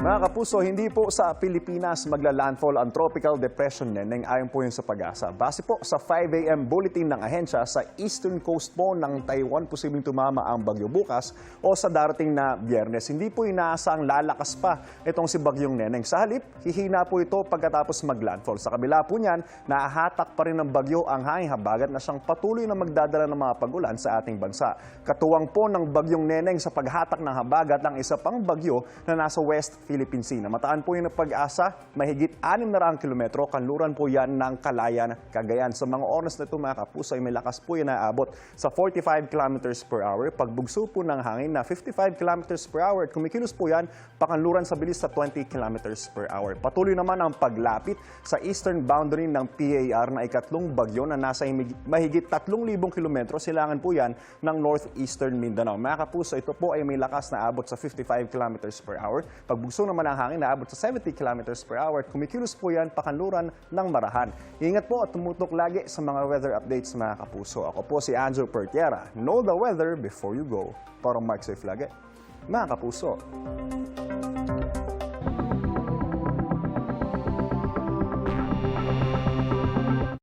Mga kapuso, hindi po sa Pilipinas magla-landfall ang Tropical Depression Neneng ayon po yun sa Pag-asa. Base po sa 5 a.m. bulletin ng ahensya, sa eastern coast po ng Taiwan posibleng tumama ang bagyo bukas o sa darating na Biyernes. Hindi po inaasang lalakas pa itong si Bagyong Neneng. Sa halip, hihina po ito pagkatapos mag-landfall. Sa kabila po niyan, nahahatak pa rin ng bagyo ang hanging habagat na siyang patuloy na magdadala ng mga pag-ulan sa ating bansa. Katuwang po ng Bagyong Neneng sa paghatak ng habagat ang isa pang bagyo na nasa West Philippine Sea. Namataan po yung Pag-asa, mahigit 600 kilometro, kanluran po yan ng Calayan, Cagayan. Sa mga oras na ito mga kapuso, ay may lakas po yan na aabot sa 45 kilometers per hour. Pagbugso po ng hangin na 55 kilometers per hour at kumikilos po yan, pakanluran sa bilis sa 20 kilometers per hour. Patuloy naman ang paglapit sa eastern boundary ng PAR na ikatlong bagyo na nasa mahigit 3,000 kilometro. Silangan po yan ng northeastern Mindanao. Mga kapuso, ito po ay may lakas na abot sa 55 kilometers per hour. Pagbugso naman ang hangin na abot sa 70 kilometers per hour at kumikilos po yan pakanluran ng Marahan. Ingat po at tumutok lagi sa mga weather updates mga kapuso. Ako po si Angel Pertiera. Know the weather before you go. Para Mark Safe lagi. Mga kapuso.